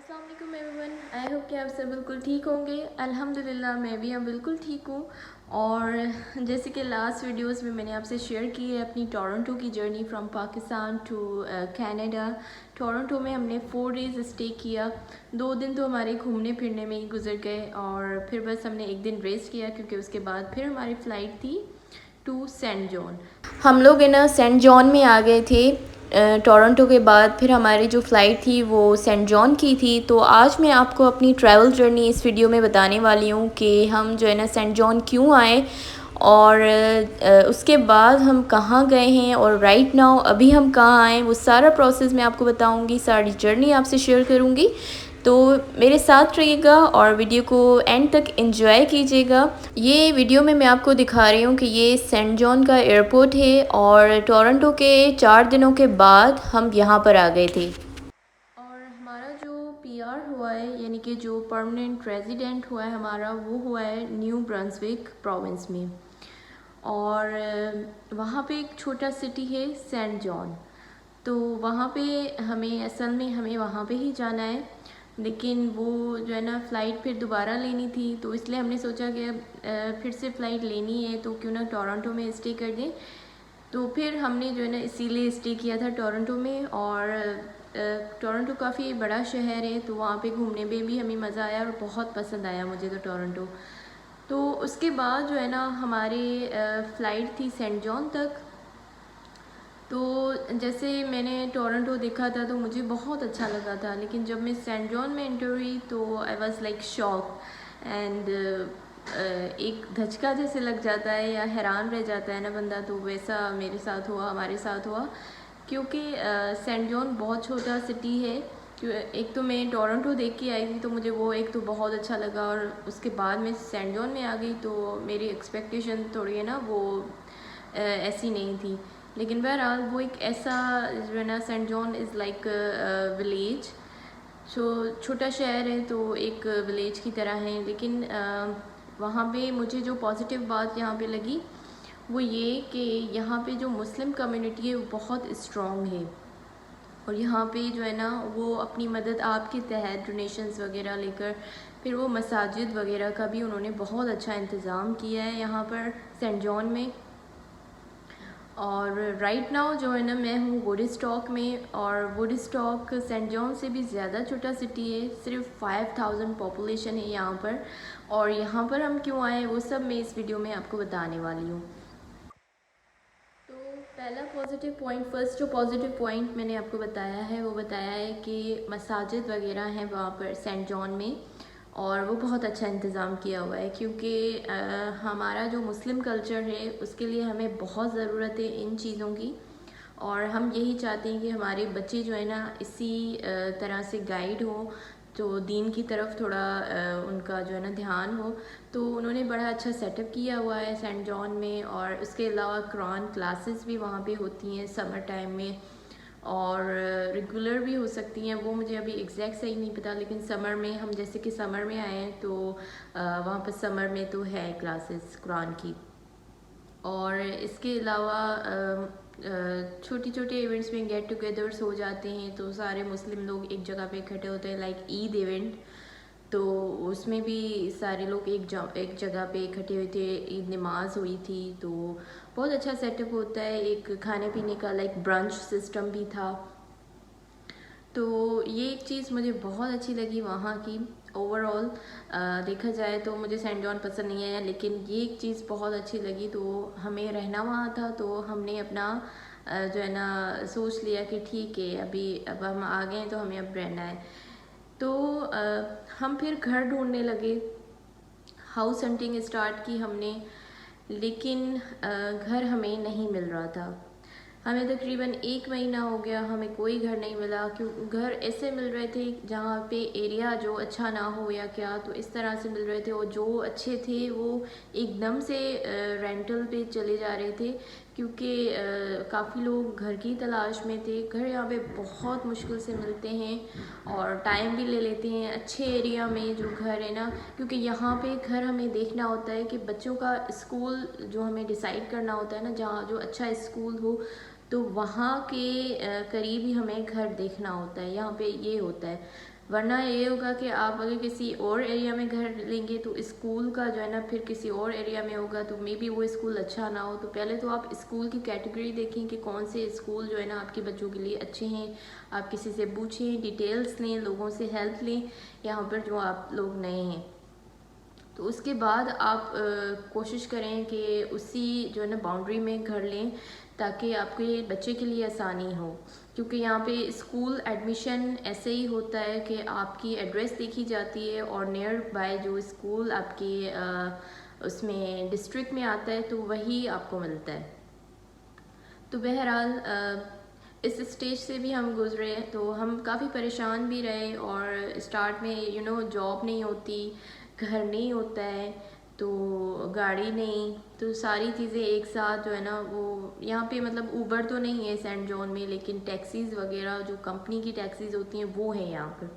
अस्सलाम वालेकुम everyone. I hope कि आप सब बिल्कुल ठीक होंगे। अल्हम्दुलिल्लाह मैं भी अब बिल्कुल ठीक हूँ। और जैसे कि लास्ट वीडियोस में मैंने आपसे शेयर की है अपनी टोरंटो की journey from Pakistan to Canada. Toronto में हमने 4 डेज़ स्टे किया। 2 दिन तो हमारे घूमने फिरने में ही गुजर गए और फिर बस हमने एक दिन रेस्ट किया क्योंकि उसके बाद फिर हमारी फ़्लाइट थी टू सेंट जॉन। हम लोग है ना सेंट जॉन में आ गए थे टोरंटो के बाद। फिर हमारी जो फ़्लाइट थी वो सेंट जॉन की थी। तो आज मैं आपको अपनी ट्रैवल जर्नी इस वीडियो में बताने वाली हूँ कि हम जो है ना सेंट जॉन क्यों आए और उसके बाद हम कहाँ गए हैं और राइट नाउ अभी हम कहाँ आए, वो सारा प्रोसेस मैं आपको बताऊँगी, सारी जर्नी आपसे शेयर करूँगी। तो मेरे साथ रहिएगा और वीडियो को एंड तक एंजॉय कीजिएगा। ये वीडियो में मैं आपको दिखा रही हूँ कि ये सेंट जॉन का एयरपोर्ट है और टोरंटो के 4 दिनों के बाद हम यहाँ पर आ गए थे। और हमारा जो पीआर हुआ है यानी कि जो परमानेंट रेजिडेंट हुआ है हमारा, वो हुआ है न्यू ब्रंसविक प्रोविंस में। और वहाँ पे एक छोटा सिटी है सेंट जॉन। तो वहाँ पे हमें वहाँ पे ही जाना है, लेकिन वो जो है ना फ़्लाइट फिर दोबारा लेनी थी। तो इसलिए हमने सोचा कि अब फिर से फ़्लाइट लेनी है तो क्यों ना टोरंटो में स्टे कर दें। तो फिर हमने जो है ना इसीलिए स्टे किया था टोरंटो में। और टोरंटो काफ़ी बड़ा शहर है तो वहाँ पे घूमने में भी हमें मज़ा आया और बहुत पसंद आया मुझे तो टोरंटो। तो उसके बाद जो है ना हमारी फ़्लाइट थी सेंट जॉन तक। तो जैसे मैंने टोरंटो देखा था तो मुझे बहुत अच्छा लगा था, लेकिन जब मैं सेंट जॉन में एंटर हुई तो I was like shock and एक धचका जैसे लग जाता है या हैरान रह जाता है ना बंदा, तो वैसा मेरे साथ हुआ, हमारे साथ हुआ। क्योंकि सेंट जॉन बहुत छोटा सिटी है। एक तो मैं टोरंटो देख के आई थी तो मुझे वो एक तो बहुत अच्छा लगा, और उसके बाद मैं सेंट जॉन में आ गई तो मेरी एक्सपेक्टेशन थोड़ी है ना वो ऐसी नहीं थी। लेकिन बहरहाल वो एक ऐसा जो है ना, saint John is like village. So छोटा शहर है तो एक विलेज की तरह है। लेकिन वहाँ पे मुझे जो पॉजिटिव बात यहाँ पे लगी वो ये कि यहाँ पे जो मुस्लिम कम्युनिटी है वो बहुत स्ट्रॉन्ग है। और यहाँ पे जो है ना वो अपनी मदद आपके तहत डोनेशंस वगैरह लेकर, फिर वो मसाजिद वगैरह का भी उन्होंने बहुत अच्छा इंतज़ाम किया है यहाँ पर सेंट जॉन में। और राइट नाउ जो है ना मैं हूँ वुडस्टॉक में, और वुडस्टॉक सेंट जॉन से भी ज़्यादा छोटा सिटी है, सिर्फ 5000 पॉपुलेशन है यहाँ पर। और यहाँ पर हम क्यों आए वो सब मैं इस वीडियो में आपको बताने वाली हूँ। तो पहला पॉजिटिव पॉइंट, फर्स्ट जो पॉजिटिव पॉइंट मैंने आपको बताया है वो बताया है कि मसाजिद वगैरह हैं वहाँ पर सेंट जॉन में, और वो बहुत अच्छा इंतज़ाम किया हुआ है। क्योंकि हमारा जो मुस्लिम कल्चर है उसके लिए हमें बहुत ज़रूरत है इन चीज़ों की, और हम यही चाहते हैं कि हमारे बच्चे जो है ना इसी तरह से गाइड हो, तो दीन की तरफ थोड़ा उनका जो है ना ध्यान हो। तो उन्होंने बड़ा अच्छा सेटअप किया हुआ है सेंट जॉन में। और उसके अलावा कुरान क्लासेस भी वहाँ पे होती हैं समर टाइम में, और रेगुलर भी हो सकती हैं, वो मुझे अभी एग्जैक्ट सही नहीं पता। लेकिन समर में हम जैसे कि समर में आए हैं तो वहाँ पर समर में तो है क्लासेस कुरान की। और इसके अलावा छोटी छोटे इवेंट्स में गेट टुगेदर्स हो जाते हैं तो सारे मुस्लिम लोग एक जगह पे इकट्ठे होते हैं, लाइक ईद इवेंट। तो उसमें भी सारे लोग एक जगह पे इकट्ठे हुए थे, ईद नमाज हुई थी। तो बहुत अच्छा सेटअप होता है, एक खाने पीने का लाइक ब्रंच सिस्टम भी था। तो ये एक चीज़ मुझे बहुत अच्छी लगी वहाँ की। ओवरऑल देखा जाए तो मुझे सेंट जॉन पसंद नहीं आया, लेकिन ये एक चीज़ बहुत अच्छी लगी। तो हमें रहना वहाँ था तो हमने अपना जो है ना सोच लिया कि ठीक है अब हम आ गए हैं तो हमें अब रहना है। तो हम फिर घर ढूंढने लगे, हाउस हंटिंग स्टार्ट की हमने। लेकिन घर हमें नहीं मिल रहा था। हमें तकरीबन 1 महीना हो गया, हमें कोई घर नहीं मिला। क्यों घर ऐसे मिल रहे थे जहाँ पे एरिया जो अच्छा ना हो या क्या, तो इस तरह से मिल रहे थे। और जो अच्छे थे वो एकदम से रेंटल पे चले जा रहे थे, क्योंकि काफ़ी लोग घर की तलाश में थे। घर यहाँ पे बहुत मुश्किल से मिलते हैं और टाइम भी ले लेते हैं अच्छे एरिया में जो घर है ना। क्योंकि यहाँ पे घर हमें देखना होता है कि बच्चों का स्कूल जो हमें डिसाइड करना होता है ना, जहाँ जो अच्छा स्कूल हो, तो वहाँ के करीब ही हमें घर देखना होता है। यहाँ पे ये होता है, वरना ये होगा कि आप अगर किसी और एरिया में घर लेंगे तो स्कूल का जो है ना फिर किसी और एरिया में होगा, तो मे बी वो स्कूल अच्छा ना हो। तो पहले तो आप स्कूल की कैटेगरी देखें कि कौन से स्कूल जो है ना आपके बच्चों के लिए अच्छे हैं। आप किसी से पूछें, डिटेल्स लें, लोगों से हेल्प लें यहाँ पर जो आप लोग नए हैं। तो उसके बाद आप कोशिश करें कि उसी जो है ना बाउंड्री में घर लें, ताकि आपके बच्चे के लिए आसानी हो। क्योंकि यहाँ पे स्कूल एडमिशन ऐसे ही होता है कि आपकी एड्रेस देखी जाती है और नियर बाय जो स्कूल आपके उसमें डिस्ट्रिक्ट में आता है तो वही आपको मिलता है। तो बहरहाल इस स्टेज से भी हम गुजरे, तो हम काफ़ी परेशान भी रहे। और स्टार्ट में जॉब नहीं होती, घर नहीं होता है, तो गाड़ी नहीं, तो सारी चीज़ें एक साथ जो है ना वो यहाँ पे मतलब ऊबर तो नहीं है सेंट जॉन में, लेकिन टैक्सीज़ वगैरह जो कंपनी की टैक्सीज़ होती हैं वो है यहाँ पर।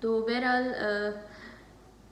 तो बहरहाल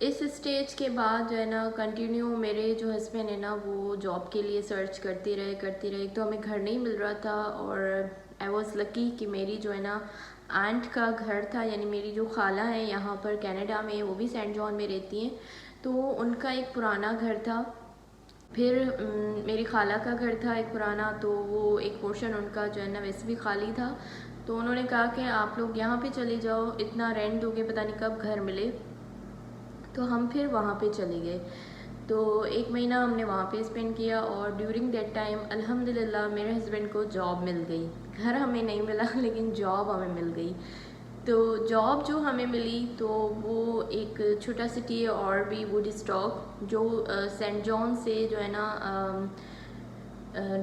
इस स्टेज के बाद जो है ना कंटिन्यू मेरे जो हस्बैंड है ना वो जॉब के लिए सर्च करते रहे। तो हमें घर नहीं मिल रहा था, और आई वॉज़ लकी कि मेरी जो है ना आंट का घर था, यानी मेरी जो खाला है यहाँ पर कनाडा में, वो भी सेंट जॉन में रहती हैं, तो उनका एक पुराना घर था। फिर मेरी खाला का घर था एक पुराना, तो वो एक पोर्शन उनका जो है ना वैसे भी खाली था। तो उन्होंने कहा कि आप लोग यहाँ पे चले जाओ, इतना रेंट दोगे पता नहीं कब घर मिले। तो हम फिर वहाँ पे चले गए। तो 1 महीना हमने वहाँ पे स्पेंड किया, और ड्यूरिंग दैट टाइम अल्हम्दुलिल्लाह मेरे हस्बैंड को जॉब मिल गई। घर हमें नहीं मिला लेकिन जॉब हमें मिल गई। तो जॉब जो हमें मिली तो वो एक छोटा सिटी है और भी, वुडस्टॉक, जो सेंट जॉन से जो है ना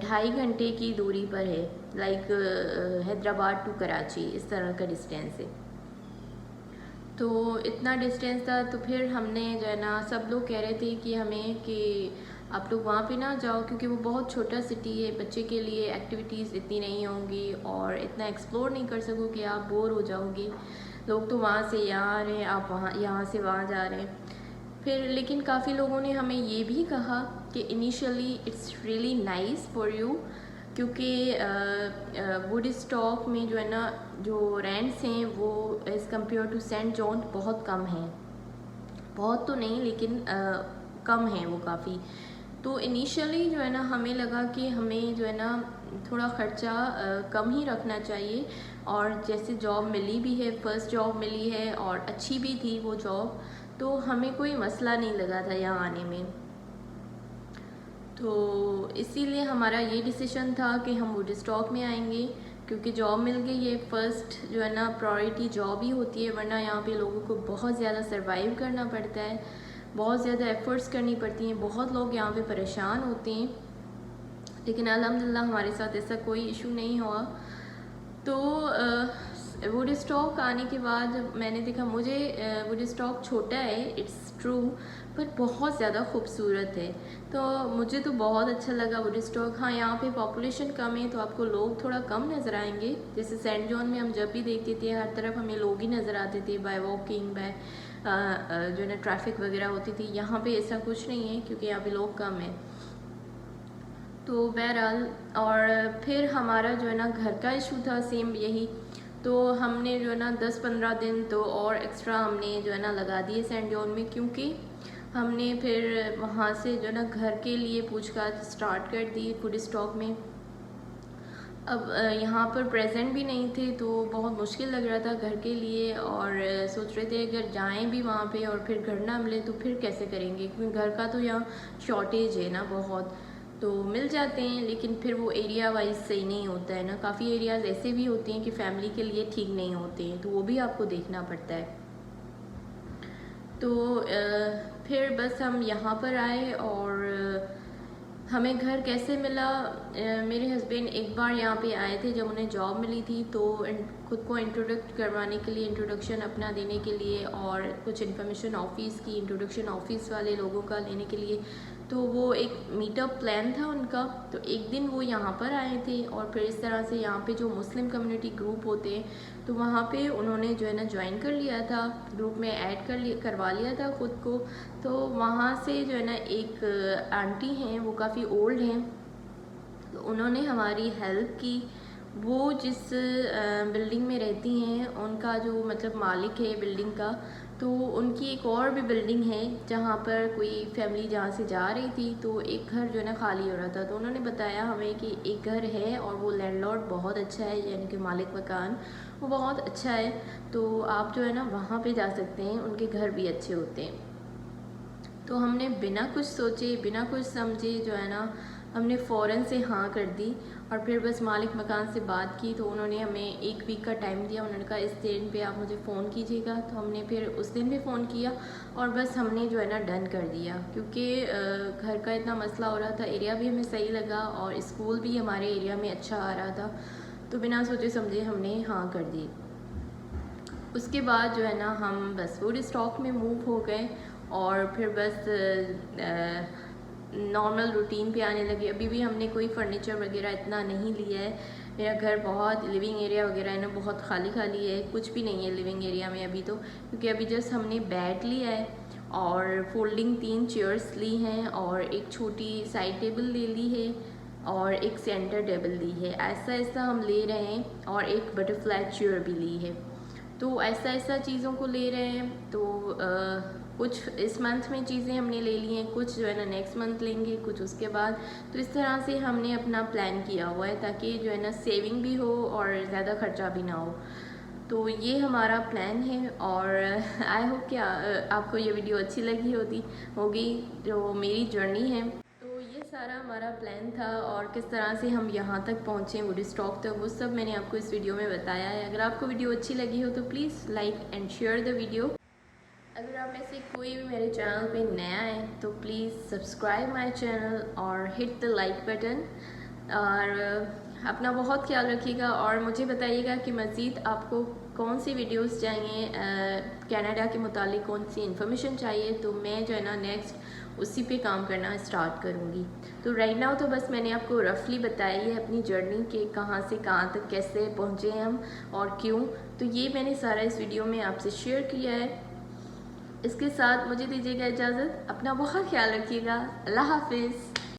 2.5 घंटे की दूरी पर है, लाइक हैदराबाद टू कराची, इस तरह का डिस्टेंस है। तो इतना डिस्टेंस था, तो फिर हमने जो है ना, सब लोग कह रहे थे कि हमें कि आप लोग वहाँ पे ना जाओ, क्योंकि वो बहुत छोटा सिटी है, बच्चे के लिए एक्टिविटीज़ इतनी नहीं होंगी और इतना एक्सप्लोर नहीं कर सकोगे, आप बोर हो जाओगे। लोग तो वहाँ से यहाँ आ रहे हैं, आप वहाँ यहाँ से वहाँ जा रहे हैं। फिर लेकिन काफ़ी लोगों ने हमें ये भी कहा कि initially it's really nice for you, क्योंकि वुडस्टॉक में जो है ना जो रेंट्स हैं वो as compared to Saint John बहुत कम हैं, बहुत तो नहीं लेकिन कम है वो काफ़ी। तो इनिशियली जो है ना हमें लगा कि हमें जो है ना थोड़ा ख़र्चा कम ही रखना चाहिए, और जैसे जॉब मिली भी है, फर्स्ट जॉब मिली है और अच्छी भी थी वो जॉब, तो हमें कोई मसला नहीं लगा था यहाँ आने में। तो इसीलिए हमारा ये डिसीजन था कि हम वुडस्टॉक में आएंगे, क्योंकि जॉब मिल गई है। फ़र्स्ट जो है ना प्रायोरिटी जॉब ही होती है, वरना यहाँ पे लोगों को बहुत ज़्यादा सर्वाइव करना पड़ता है, बहुत ज़्यादा एफ़र्ट्स करनी पड़ती हैं, बहुत लोग यहाँ पे परेशान होते हैं। लेकिन अल्हम्दुलिल्लाह हमारे साथ ऐसा कोई इशू नहीं हुआ। तो वुडस्टॉक आने के बाद मैंने देखा, मुझे वुडस्टॉक छोटा है, इट्स ट्रू, पर बहुत ज़्यादा खूबसूरत है। तो मुझे तो बहुत अच्छा लगा वुडस्टॉक। हाँ, यहाँ पे पॉपुलेशन कम है तो आपको लोग थोड़ा कम नज़र आएंगे। जैसे सेंट जॉन में हम जब भी देखते थे हर तरफ हमें लोग ही नज़र आते थे, बाय वॉकिंग, बाय जो है ना ट्रैफिक वगैरह होती थी। यहाँ पे ऐसा कुछ नहीं है, क्योंकि यहाँ पे लोग कम हैं। तो बहरहाल, और फिर हमारा जो है ना घर का इशू था सेम यही। तो हमने जो है ना 10-15 दिन तो और एक्स्ट्रा हमने जो है ना लगा दिए सेंट जॉन में, क्योंकि हमने फिर वहाँ से जो है ना घर के लिए पूछताछ स्टार्ट कर दी वुडस्टॉक में। अब यहाँ पर प्रेजेंट भी नहीं थे तो बहुत मुश्किल लग रहा था घर के लिए, और सोच रहे थे अगर जाएं भी वहाँ पे और फिर घर ना मिले तो फिर कैसे करेंगे, क्योंकि घर का तो यहाँ शॉर्टेज है ना बहुत। तो मिल जाते हैं लेकिन फिर वो एरिया वाइज सही नहीं होता है ना, काफ़ी एरियाज़ ऐसे भी होते हैं कि फैमिली के लिए ठीक नहीं होते हैं, तो वो भी आपको देखना पड़ता है। तो फिर बस हम यहाँ पर आए, और हमें घर कैसे मिला, मेरे हस्बैंड एक बार यहाँ पे आए थे जब उन्हें जॉब मिली थी, तो खुद को इंट्रोडक्ट करवाने के लिए, इंट्रोडक्शन अपना देने के लिए, और कुछ इन्फॉर्मेशन ऑफिस की, इंट्रोडक्शन ऑफिस वाले लोगों का लेने के लिए, तो वो एक मीटअप प्लान था उनका। तो एक दिन वो यहाँ पर आए थे, और फिर इस तरह से यहाँ पे जो मुस्लिम कम्युनिटी ग्रुप होते हैं तो वहाँ पे उन्होंने जो है ना ज्वाइन कर लिया था, ग्रुप में ऐड करवा लिया था ख़ुद को। तो वहाँ से जो है ना एक आंटी हैं, वो काफ़ी ओल्ड हैं, तो उन्होंने हमारी हेल्प की। वो जिस बिल्डिंग में रहती हैं उनका जो मतलब मालिक है बिल्डिंग का, तो उनकी एक और भी बिल्डिंग है जहाँ पर कोई फैमिली जहाँ से जा रही थी, तो एक घर जो है ना खाली हो रहा था। तो उन्होंने बताया हमें कि एक घर है और वो लैंडलॉर्ड बहुत अच्छा है, यानी कि मालिक मकान वो बहुत अच्छा है, तो आप जो है ना वहाँ पे जा सकते हैं, उनके घर भी अच्छे होते हैं। तो हमने बिना कुछ सोचे बिना कुछ समझे जो है ना हमने फ़ौरन से हाँ कर दी और फिर बस मालिक मकान से बात की। तो उन्होंने हमें 1 वीक का टाइम दिया। उन्होंने कहा इस दिन पे आप मुझे फ़ोन कीजिएगा। तो हमने फिर उस दिन भी फ़ोन किया और बस हमने जो है ना डन कर दिया, क्योंकि घर का इतना मसला हो रहा था, एरिया भी हमें सही लगा और स्कूल भी हमारे एरिया में अच्छा आ रहा था। तो बिना सोचे समझे हमने हाँ कर दी। उसके बाद जो है ना हम बस वुडस्टॉक में मूव हो गए और फिर बस नॉर्मल रूटीन पे आने लगे। अभी भी हमने कोई फर्नीचर वगैरह इतना नहीं लिया है। मेरा घर बहुत लिविंग एरिया वगैरह है ना बहुत खाली खाली है, कुछ भी नहीं है लिविंग एरिया में अभी तो, क्योंकि अभी जस्ट हमने बेड लिया है और फोल्डिंग 3 चेयर्स ली हैं और एक छोटी साइड टेबल ले ली है और एक सेंटर टेबल ली है। ऐसा ऐसा हम ले रहे हैं और एक बटरफ्लाई चेयर भी ली है। तो ऐसा ऐसा चीज़ों को ले रहे हैं। तो कुछ इस मंथ में चीज़ें हमने ले ली हैं, कुछ जो है ना नेक्स्ट मंथ लेंगे, कुछ उसके बाद। तो इस तरह से हमने अपना प्लान किया हुआ है ताकि जो है ना सेविंग भी हो और ज़्यादा खर्चा भी ना हो। तो ये हमारा प्लान है और आई होप कि आपको ये वीडियो अच्छी लगी होगी जो मेरी जर्नी है। तो ये सारा हमारा प्लान था और किस तरह से हम यहाँ तक पहुँचे वुडस्टॉक तक, वो सब मैंने आपको इस वीडियो में बताया है। अगर आपको वीडियो अच्छी लगी हो तो please like and share the video. अगर आप में से कोई भी मेरे चैनल पे नया है तो प्लीज़ सब्सक्राइब माय चैनल और हिट द लाइक बटन। और अपना बहुत ख्याल रखिएगा और मुझे बताइएगा कि मज़ीद आपको कौन सी वीडियोस चाहिए, कनाडा के मुतालिक कौन सी इन्फॉर्मेशन चाहिए, तो मैं जो है ना नेक्स्ट उसी पे काम करना स्टार्ट करूँगी। तो राइट नाउ तो बस मैंने आपको रफली बताई है अपनी जर्नी के कहाँ से कहाँ तक कैसे पहुँचे हम और क्यों। तो ये मैंने सारा इस वीडियो में आपसे शेयर किया है। इसके साथ मुझे दीजिएगा इजाज़त। अपना बहुत ख्याल रखिएगा। अल्लाह हाफिज़।